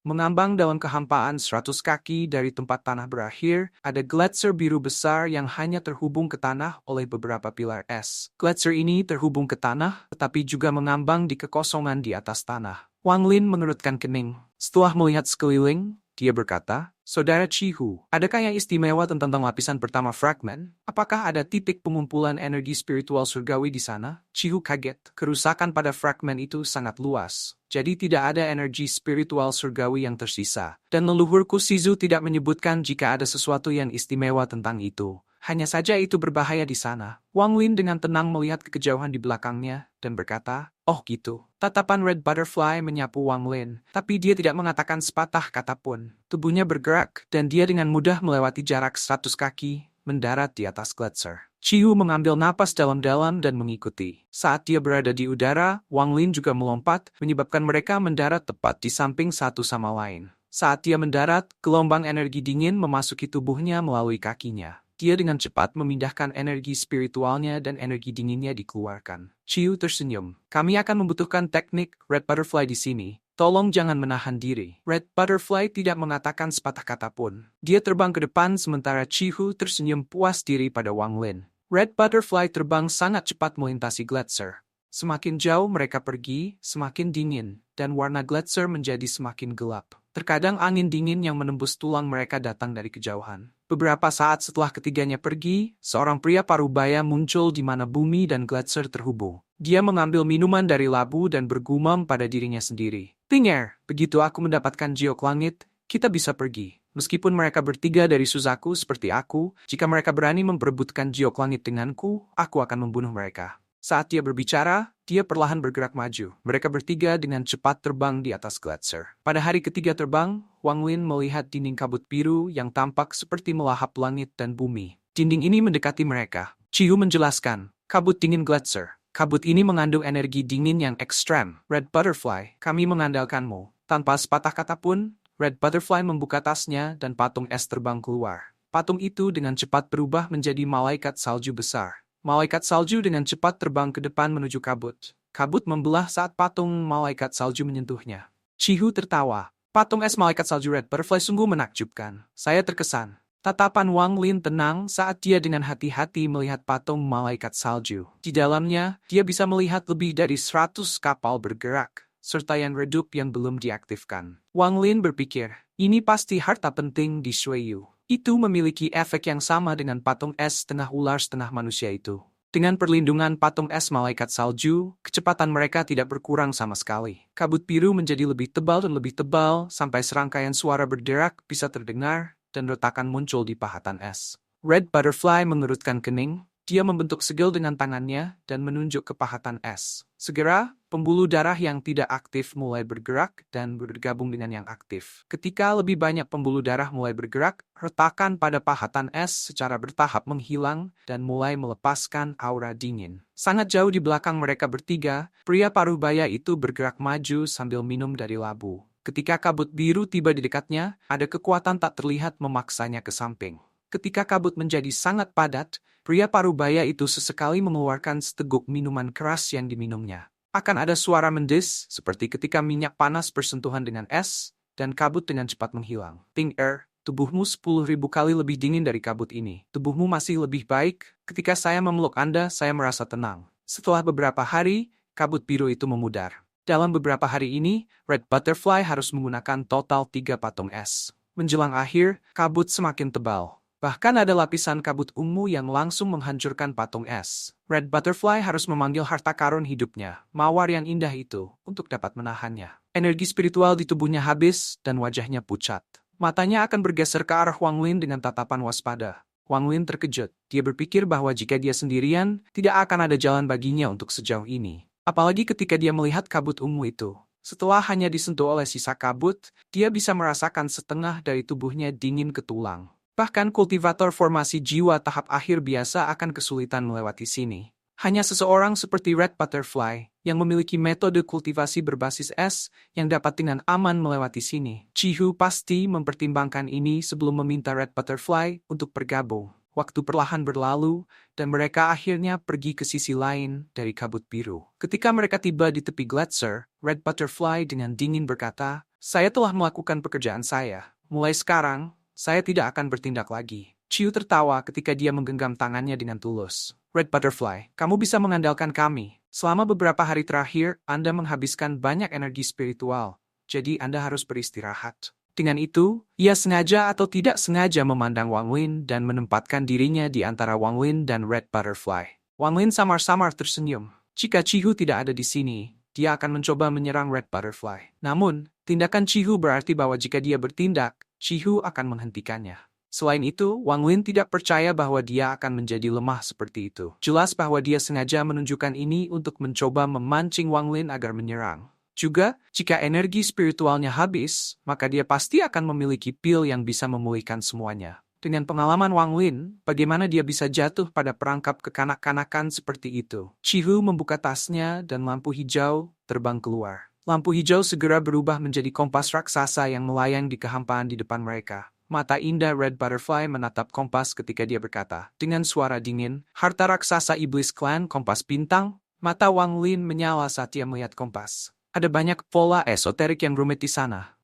Mengambang dalam kehampaan 100 kaki dari tempat tanah berakhir, ada gletser biru besar yang hanya terhubung ke tanah oleh beberapa pilar es. Gletser ini terhubung ke tanah, tetapi juga mengambang di kekosongan di atas tanah. Wang Lin mengerutkan kening. Setelah melihat sekeliling, dia berkata, "Saudara Chihu, adakah yang istimewa tentang lapisan pertama fragmen? Apakah ada titik pengumpulan energi spiritual surgawi di sana?" Chihu kaget. Kerusakan pada fragmen itu sangat luas. Jadi tidak ada energi spiritual surgawi yang tersisa. Dan leluhurku Shizu tidak menyebutkan jika ada sesuatu yang istimewa tentang itu. Hanya saja itu berbahaya di sana. Wang Lin dengan tenang melihat ke kejauhan di belakangnya dan berkata, "Oh gitu." Tatapan Red Butterfly menyapu Wang Lin, tapi dia tidak mengatakan sepatah kata pun. Tubuhnya bergerak, dan dia dengan mudah melewati jarak 100 kaki, mendarat di atas gletser. Chihu mengambil napas dalam-dalam dan mengikuti. Saat dia berada di udara, Wang Lin juga melompat, menyebabkan mereka mendarat tepat di samping satu sama lain. Saat dia mendarat, gelombang energi dingin memasuki tubuhnya melalui kakinya. Dia dengan cepat memindahkan energi spiritualnya dan energi dinginnya dikeluarkan. Chiu tersenyum. "Kami akan membutuhkan teknik Red Butterfly di sini. Tolong jangan menahan diri." Red Butterfly tidak mengatakan sepatah kata pun. Dia terbang ke depan sementara Chihu tersenyum puas diri pada Wang Lin. Red Butterfly terbang sangat cepat melintasi gletser. Semakin jauh mereka pergi, semakin dingin, dan warna gletser menjadi semakin gelap. Terkadang angin dingin yang menembus tulang mereka datang dari kejauhan. Beberapa saat setelah ketiganya pergi, seorang pria parubaya muncul di mana bumi dan gletser terhubung. Dia mengambil minuman dari labu dan bergumam pada dirinya sendiri. "Tinger, begitu aku mendapatkan jiok langit, kita bisa pergi. Meskipun mereka bertiga dari Suzaku seperti aku, jika mereka berani memperebutkan jiok langit denganku, aku akan membunuh mereka." Saat dia berbicara, dia perlahan bergerak maju. Mereka bertiga dengan cepat terbang di atas gletser. Pada hari ketiga terbang, Wang Lin melihat dinding kabut biru yang tampak seperti melahap langit dan bumi. Dinding ini mendekati mereka. Chihu menjelaskan, "Kabut dingin gletser. Kabut ini mengandung energi dingin yang ekstrem. Red Butterfly, kami mengandalkanmu." Tanpa sepatah kata pun, Red Butterfly membuka tasnya dan patung es terbang keluar. Patung itu dengan cepat berubah menjadi malaikat salju besar. Malaikat salju dengan cepat terbang ke depan menuju kabut. Kabut membelah saat patung malaikat salju menyentuhnya. Chihu tertawa. "Patung es malaikat salju Red Butterfly sungguh menakjubkan. Saya terkesan." Tatapan Wang Lin tenang saat dia dengan hati-hati melihat patung malaikat salju. Di dalamnya, dia bisa melihat lebih dari 100 kapal bergerak, serta yang redup yang belum diaktifkan. Wang Lin berpikir, ini pasti harta penting di Shuiyu. Itu memiliki efek yang sama dengan patung es setengah ular setengah manusia itu. Dengan perlindungan patung es malaikat salju, kecepatan mereka tidak berkurang sama sekali. Kabut biru menjadi lebih tebal dan lebih tebal, sampai serangkaian suara berderak bisa terdengar, dan retakan muncul di pahatan es. Red Butterfly mengerutkan kening. Dia membentuk segel dengan tangannya dan menunjuk ke pahatan es. Segera, pembuluh darah yang tidak aktif mulai bergerak dan bergabung dengan yang aktif. Ketika lebih banyak pembuluh darah mulai bergerak, retakan pada pahatan es secara bertahap menghilang dan mulai melepaskan aura dingin. Sangat jauh di belakang mereka bertiga, pria parubaya itu bergerak maju sambil minum dari labu. Ketika kabut biru tiba di dekatnya, ada kekuatan tak terlihat memaksanya ke samping. Ketika kabut menjadi sangat padat, pria parubaya itu sesekali mengeluarkan seteguk minuman keras yang diminumnya. Akan ada suara mendis, seperti ketika minyak panas bersentuhan dengan es, dan kabut dengan cepat menghilang. "Ting-er, tubuhmu 10.000 kali lebih dingin dari kabut ini. Tubuhmu masih lebih baik. Ketika saya memeluk Anda, saya merasa tenang." Setelah beberapa hari, kabut biru itu memudar. Dalam beberapa hari ini, Red Butterfly harus menggunakan total 3 patung es. Menjelang akhir, kabut semakin tebal. Bahkan ada lapisan kabut ungu yang langsung menghancurkan patung es. Red Butterfly harus memanggil harta karun hidupnya, mawar yang indah itu, untuk dapat menahannya. Energi spiritual di tubuhnya habis dan wajahnya pucat. Matanya akan bergeser ke arah Wang Lin dengan tatapan waspada. Wang Lin terkejut. Dia berpikir bahwa jika dia sendirian, tidak akan ada jalan baginya untuk sejauh ini. Apalagi ketika dia melihat kabut ungu itu. Setelah hanya disentuh oleh sisa kabut, dia bisa merasakan setengah dari tubuhnya dingin ke tulang. Bahkan kultivator formasi jiwa tahap akhir biasa akan kesulitan melewati sini. Hanya seseorang seperti Red Butterfly yang memiliki metode kultivasi berbasis es yang dapat dengan aman melewati sini. Chihu pasti mempertimbangkan ini sebelum meminta Red Butterfly untuk bergabung. Waktu perlahan berlalu, dan mereka akhirnya pergi ke sisi lain dari kabut biru. Ketika mereka tiba di tepi gletser, Red Butterfly dengan dingin berkata, Saya telah melakukan pekerjaan saya. Mulai sekarang, saya tidak akan bertindak lagi. Chiu tertawa ketika dia menggenggam tangannya dengan tulus. Red Butterfly, kamu bisa mengandalkan kami. Selama beberapa hari terakhir, Anda menghabiskan banyak energi spiritual. Jadi Anda harus beristirahat. Dengan itu, ia sengaja atau tidak sengaja memandang Wang Lin dan menempatkan dirinya di antara Wang Lin dan Red Butterfly. Wang Lin samar-samar tersenyum. Jika Chihu tidak ada di sini, dia akan mencoba menyerang Red Butterfly. Namun, tindakan Chihu berarti bahwa jika dia bertindak, Chihu akan menghentikannya. Selain itu, Wang Lin tidak percaya bahwa dia akan menjadi lemah seperti itu. Jelas bahwa dia sengaja menunjukkan ini untuk mencoba memancing Wang Lin agar menyerang. Juga, jika energi spiritualnya habis, maka dia pasti akan memiliki pil yang bisa memulihkan semuanya. Dengan pengalaman Wang Lin, bagaimana dia bisa jatuh pada perangkap kekanak-kanakan seperti itu? Chihu membuka tasnya dan lampu hijau terbang keluar. Lampu hijau segera berubah menjadi kompas raksasa yang melayang di kehampaan di depan mereka. Mata indah Red Butterfly menatap kompas ketika dia berkata, dengan suara dingin, harta raksasa iblis klan kompas bintang. Mata Wang Lin menyala saat dia melihat kompas. Ada banyak pola esoterik yang rumit di sana.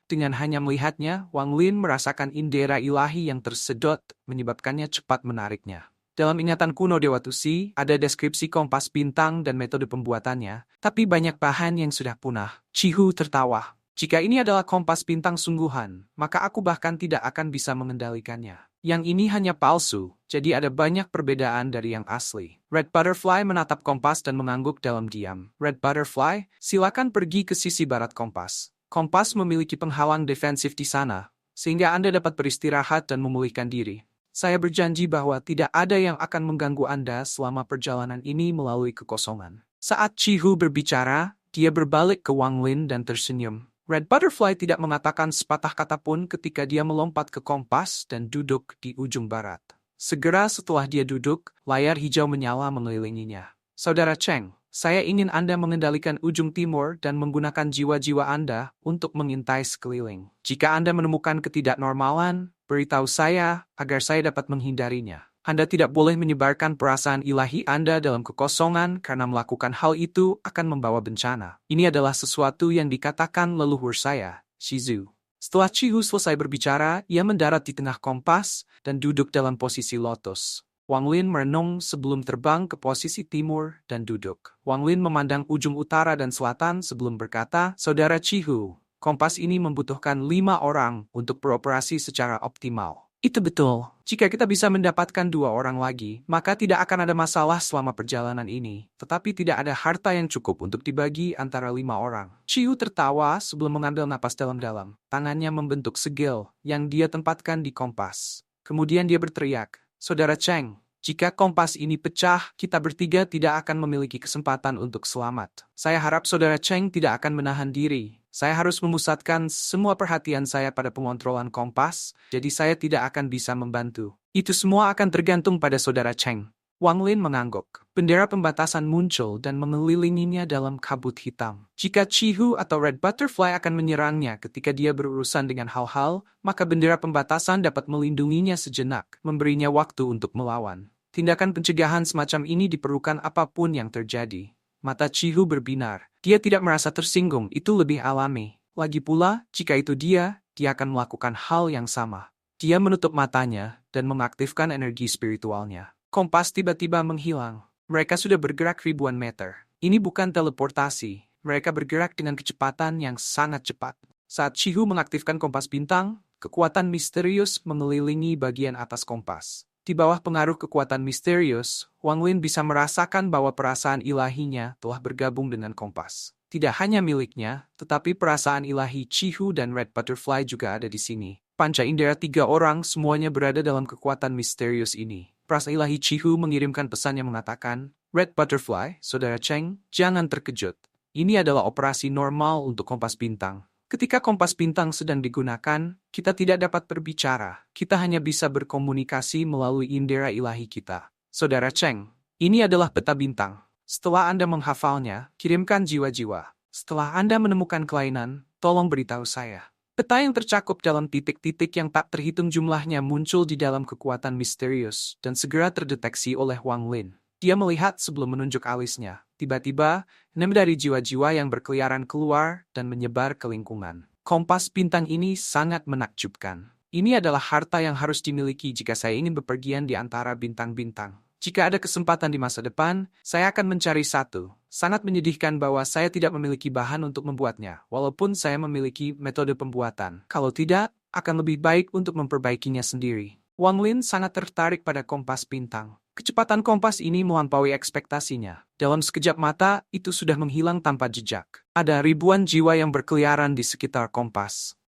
Dengan hanya melihatnya, Wang Lin merasakan indera ilahi yang tersedot, menyebabkannya cepat menariknya. Dalam ingatan kuno Dewa Tusi, ada deskripsi kompas bintang dan metode pembuatannya, tapi banyak bahan yang sudah punah. Chihu tertawa. Jika ini adalah kompas bintang sungguhan, maka aku bahkan tidak akan bisa mengendalikannya. Yang ini hanya palsu, jadi ada banyak perbedaan dari yang asli. Red Butterfly menatap kompas dan mengangguk dalam diam. Red Butterfly, silakan pergi ke sisi barat kompas. Kompas memiliki penghalang defensif di sana, sehingga Anda dapat beristirahat dan memulihkan diri. Saya berjanji bahwa tidak ada yang akan mengganggu Anda selama perjalanan ini melalui kekosongan. Saat Chihu berbicara, dia berbalik ke Wang Lin dan tersenyum. Red Butterfly tidak mengatakan sepatah kata pun ketika dia melompat ke kompas dan duduk di ujung barat. Segera setelah dia duduk, layar hijau menyala mengelilinginya. Saudara Cheng, saya ingin Anda mengendalikan ujung timur dan menggunakan jiwa-jiwa Anda untuk mengintai sekeliling. Jika Anda menemukan ketidaknormalan, beritahu saya agar saya dapat menghindarinya. Anda tidak boleh menyebarkan perasaan ilahi Anda dalam kekosongan karena melakukan hal itu akan membawa bencana. Ini adalah sesuatu yang dikatakan leluhur saya, Shizu. Setelah Chihu selesai berbicara, ia mendarat di tengah kompas dan duduk dalam posisi lotus. Wang Lin merenung sebelum terbang ke posisi timur dan duduk. Wang Lin memandang ujung utara dan selatan sebelum berkata, Saudara Chihu, kompas ini membutuhkan 5 orang untuk beroperasi secara optimal. Itu betul. Jika kita bisa mendapatkan 2 orang lagi, maka tidak akan ada masalah selama perjalanan ini. Tetapi tidak ada harta yang cukup untuk dibagi antara 5 orang. Chiu tertawa sebelum mengambil napas dalam-dalam. Tangannya membentuk segel yang dia tempatkan di kompas. Kemudian dia berteriak, Saudara Cheng, jika kompas ini pecah, kita bertiga tidak akan memiliki kesempatan untuk selamat. Saya harap Saudara Cheng tidak akan menahan diri. Saya harus memusatkan semua perhatian saya pada pengontrolan kompas, jadi saya tidak akan bisa membantu. Itu semua akan tergantung pada Saudara Cheng. Wang Lin mengangguk. Bendera pembatasan muncul dan mengelilinginya dalam kabut hitam. Jika Chihu atau Red Butterfly akan menyerangnya ketika dia berurusan dengan hal-hal, maka bendera pembatasan dapat melindunginya sejenak, memberinya waktu untuk melawan. Tindakan pencegahan semacam ini diperlukan apapun yang terjadi. Mata Chihu berbinar. Dia tidak merasa tersinggung, itu lebih alami. Lagi pula, jika itu dia akan melakukan hal yang sama. Dia menutup matanya dan mengaktifkan energi spiritualnya. Kompas tiba-tiba menghilang. Mereka sudah bergerak ribuan meter. Ini bukan teleportasi. Mereka bergerak dengan kecepatan yang sangat cepat. Saat Chihu mengaktifkan kompas bintang, kekuatan misterius mengelilingi bagian atas kompas. Di bawah pengaruh kekuatan misterius, Wang Lin bisa merasakan bahwa perasaan ilahinya telah bergabung dengan kompas. Tidak hanya miliknya, tetapi perasaan ilahi Chihu dan Red Butterfly juga ada di sini. Panca indera 3 orang semuanya berada dalam kekuatan misterius ini. Perasaan ilahi Chihu mengirimkan pesan yang mengatakan, Red Butterfly, Saudara Cheng, jangan terkejut. Ini adalah operasi normal untuk kompas bintang. Ketika kompas bintang sedang digunakan, kita tidak dapat berbicara. Kita hanya bisa berkomunikasi melalui indera ilahi kita. Saudara Cheng, ini adalah peta bintang. Setelah Anda menghafalnya, kirimkan jiwa-jiwa. Setelah Anda menemukan kelainan, tolong beritahu saya. Peta yang tercakup dalam titik-titik yang tak terhitung jumlahnya muncul di dalam kekuatan misterius dan segera terdeteksi oleh Wang Lin. Dia melihat sebelum menunjuk alisnya. Tiba-tiba, 6 dari jiwa-jiwa yang berkeliaran keluar dan menyebar ke lingkungan. Kompas bintang ini sangat menakjubkan. Ini adalah harta yang harus dimiliki jika saya ingin bepergian di antara bintang-bintang. Jika ada kesempatan di masa depan, saya akan mencari satu. Sangat menyedihkan bahwa saya tidak memiliki bahan untuk membuatnya, walaupun saya memiliki metode pembuatan. Kalau tidak, akan lebih baik untuk memperbaikinya sendiri. Wang Lin sangat tertarik pada kompas bintang. Kecepatan kompas ini melampaui ekspektasinya. Dalam sekejap mata, itu sudah menghilang tanpa jejak. Ada ribuan jiwa yang berkeliaran di sekitar kompas.